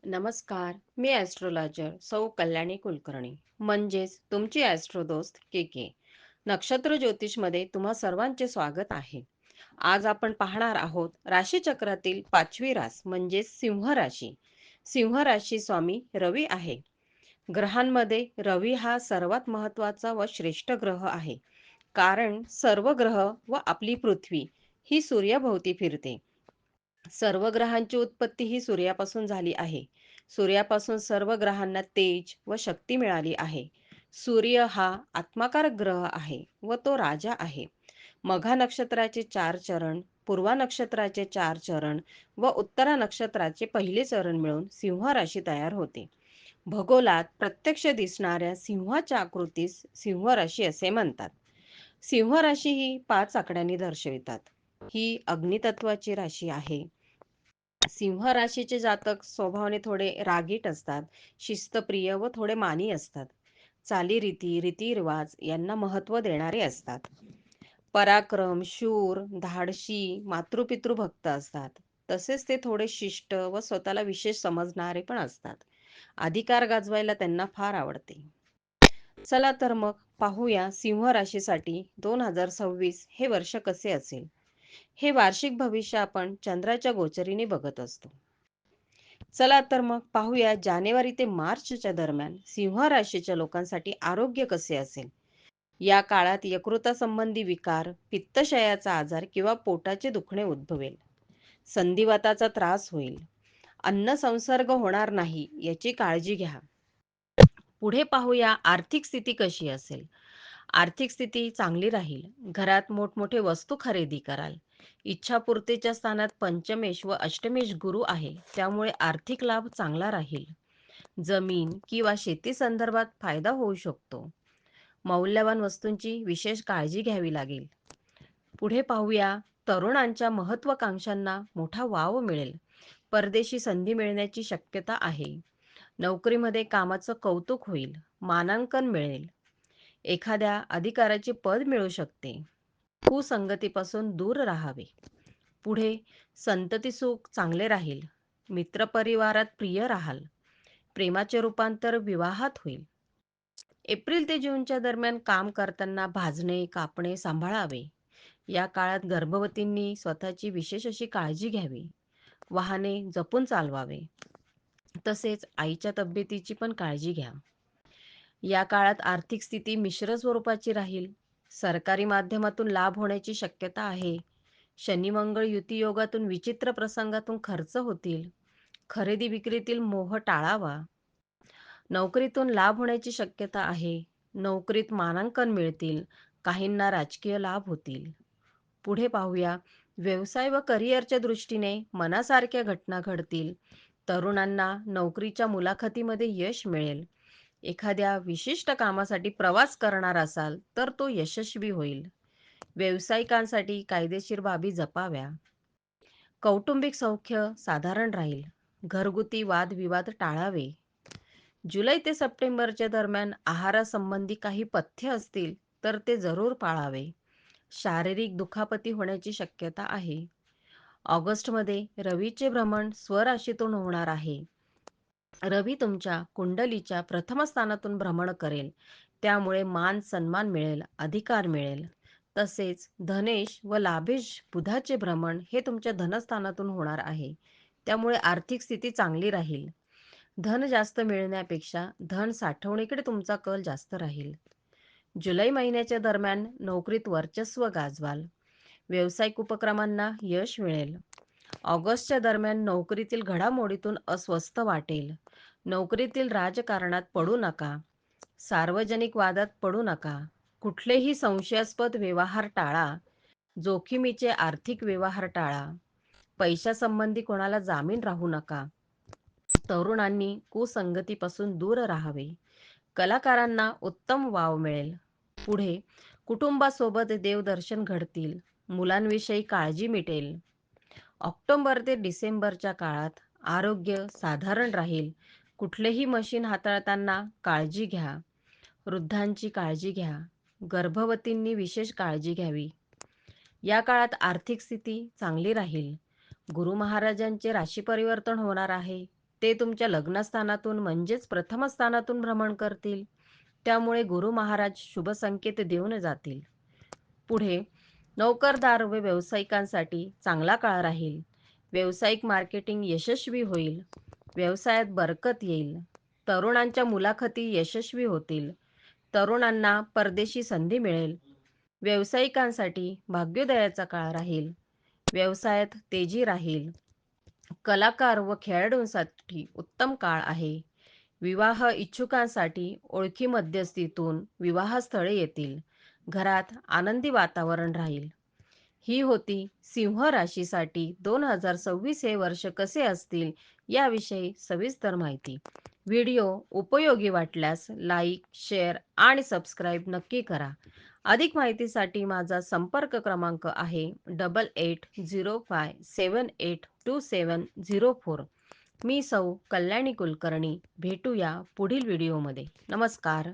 नमस्कार, मी ॲस्ट्रोलॉजर सौ कल्याणी कुलकर्णी, म्हणजेच तुमची ॲस्ट्रो दोस्त के के. नक्षत्र ज्योतिषमध्ये तुम्हा सर्वांचे स्वागत आहे. आज आपण पाहणार आहोत राशीचक्रातील 5वी रास म्हणजेच सिंह राशी. सिंह राशी स्वामी रवी आहे. ग्रहांमध्ये रवी हा सर्वात महत्त्वाचा व श्रेष्ठ ग्रह आहे. कारण सर्व ग्रह व आपली पृथ्वी ही सूर्याभोवती फिरते. सर्व ग्रहांची उत्पत्ती ही सूर्यापासून झाली आहे. सूर्यापासून सर्व ग्रहांना तेज व शक्ती मिळाली आहे. सूर्य हा आत्माकारक ग्रह आहे व तो राजा आहे. मघा नक्षत्राचे 4 चरण, पूर्वा नक्षत्राचे 4 चरण व उत्तरा नक्षत्राचे पहिले चरण मिळून सिंह राशी तयार होते. भूगोलात प्रत्यक्ष दिसणाऱ्या सिंहाच्या आकृतीस सिंह राशी असे म्हणतात. सिंह राशी ही 5 आकड्यांनी दर्शवितात. ही अग्नितत्वाची राशी आहे. सिंह राशीचे जातक स्वभावाने थोडे रागीट असतात, शिस्तप्रिय व थोडे मानी असतात. चालीरीती, रीतिरिवाज यांना महत्त्व देणारे असतात. पराक्रम, शूर, धाडशी, मातृपितृभक्त असतात. तसेच ते थोडे शिष्ट व स्वतःला विशेष समजणारे पण असतात. अधिकार गाजवायला त्यांना फार आवडते. चला तर मग पाहूया सिंह राशीसाठी 2026 हे वर्ष कसे असेल. हे वार्षिक भविष्य आपण चंद्राच्या गोचरीने बघत असतो. चला तर मग पाहूया जानेवारी ते मार्चच्या दरम्यान सिंह राशीच्या लोकांसाठी आरोग्य कसे असेल. या काळात यकृतासंबंधी विकार, पित्तशयाचा आजार किंवा पोटाचे दुखणे उद्भवेल. संधिवाताचा त्रास होईल. अन्न संसर्ग होणार नाही याची काळजी घ्या. पुढे पाहूया आर्थिक स्थिती कशी असेल. आर्थिक स्थिती चांगली राहील. घरात मोठमोठे वस्तू खरेदी कराल. इच्छापूर्तीच्या स्थानात पंचमेश व अष्टमेश गुरु आहे, त्यामुळे आर्थिक लाभ चांगला राहील. जमीन किंवा शेती संदर्भात फायदा होऊ शकतो. मौल्यवान वस्तूंची विशेष काळजी घ्यावी लागेल. पुढे पाहूया तरुणांच्या महत्वाकांक्षांना मोठा वाव मिळेल. परदेशी संधी मिळण्याची शक्यता आहे. नोकरीमध्ये कामाचं कौतुक होईल. मानांकन मिळेल. एखाद्या अधिकाराचे पद मिळू शकते. कुसंगतीपासून दूर राहावे. पुढे संतती सुख चांगले राहील. मित्रपरिवारात प्रिय राहाल. प्रेमाचे रूपांतर विवाहात होईल. एप्रिल ते जूनच्या दरम्यान काम करताना भाजणे, कापणे सांभाळावे. या काळात गर्भवतींनी स्वतःची विशेष अशी काळजी घ्यावी. वाहने जपून चालवावे. तसेच आईच्या तब्येतीची पण काळजी घ्या. या काळात आर्थिक स्थिती मिश्र स्वरूपाची राहील. सरकारी माध्यमातून लाभ होण्याची शक्यता आहे. शनी मंगळ युती योगातून विचित्र प्रसंगातून खर्च होतील. खरेदी विक्रीतील मोह टाळावा. नोकरीतून लाभ होण्याची शक्यता आहे. नोकरीत मानांकन मिळतील. काहींना राजकीय लाभ होतील. पुढे पाहूया व्यवसाय व करिअरच्या दृष्टीने मनासारख्या घटना घडतील. तरुणांना नोकरीच्या मुलाखतीमध्ये यश मिळेल. एखाद्या विशिष्ट कामासाठी प्रवास करणार असाल तर तो यशस्वी होईल. व्यावसायिकांसाठी कायदेशीर बाबी जपाव्या. कौटुंबिक सौख्य साधारण राहील. घरगुती वादविवाद टाळावे. जुलै ते सप्टेंबरच्या दरम्यान आहारासंबंधी काही पथ्य असतील तर ते जरूर पाळावे. शारीरिक दुखापती होण्याची शक्यता आहे. ऑगस्टमध्ये रवीचे भ्रमण स्वराशीतून होणार आहे. रवी तुमच्या कुंडलीच्या प्रथम स्थानातून भ्रमण करेल. त्यामुळे मान सन्मान मिळेल, अधिकार मिळेल. तसेच धनेश व लाभेश बुधाचे भ्रमण हे तुमच्या धनस्थानातून होणार आहे. त्यामुळे आर्थिक स्थिती चांगली राहील. धन जास्त मिळण्यापेक्षा धन साठवणीकडे तुमचा कल जास्त राहील. जुलै महिन्याच्या दरम्यान नोकरीत वर्चस्व गाजवाल. व्यावसायिक उपक्रमांना यश मिळेल. ऑगस्टच्या दरम्यान नोकरीतील घडामोडीतून अस्वस्थ वाटेल. नोकरीतील राजकारणात पडू नका. सार्वजनिक वादात पडू नका. कुठलेही संशयास्पद व्यवहार टाळा. जोखमीचे आर्थिक व्यवहार टाळा. पैशासंबंधी कोणाला जामीन राहू नका. तरुणांनी कुसंगतीपासून दूर राहावे. कलाकारांना उत्तम वाव मिळेल. पुढे कुटुंबासोबत देवदर्शन घडतील. मुलांविषयी काळजी मिटेल. ऑक्टोबर ते डिसेंबरच्या काळात आरोग्य साधारण राहील. कुठलेही मशीन हाताळताना काळजी घ्या. वृद्धांची काळजी घ्या. गर्भवतींनी विशेष काळजी घ्यावी. या काळात आर्थिक स्थिती चांगली राहील. गुरु महाराजांचे राशी परिवर्तन होणार आहे. ते तुमच्या लग्नस्थानातून म्हणजेच प्रथम स्थानातून भ्रमण करतील. त्यामुळे गुरु महाराज शुभ संकेत देऊन जातील. पुढे नोकरदार व व्यावसायिकांसाठी चांगला काळ राहील. व्यावसायिक मार्केटिंग यशस्वी होईल. व्यवसायात बरकत येईल. तरुणांच्या मुलाखती यशस्वी होतील. तरुणांना परदेशी संधी मिळेल. व्यावसायिकांसाठी भाग्योदयाचा काळ राहील. व्यवसायात तेजी राहील. कलाकार व खेळाडूंसाठी उत्तम काळ आहे. विवाह इच्छुकांसाठी ओळखी मध्यस्थीतून विवाहस्थळे येतील. घरात आनंदी वातावरण राहील. ही होती सिंह राशीसाठी 2026 हे वर्ष कसे असतील याविषयी सविस्तर माहिती. व्हिडिओ उपयोगी वाटल्यास लाईक, शेअर आणि सबस्क्राईब नक्की करा. अधिक माहितीसाठी माझा संपर्क क्रमांक आहे 8805782704. मी सौ कल्याणी कुलकर्णी. भेटूया पुढील व्हिडिओमध्ये. नमस्कार.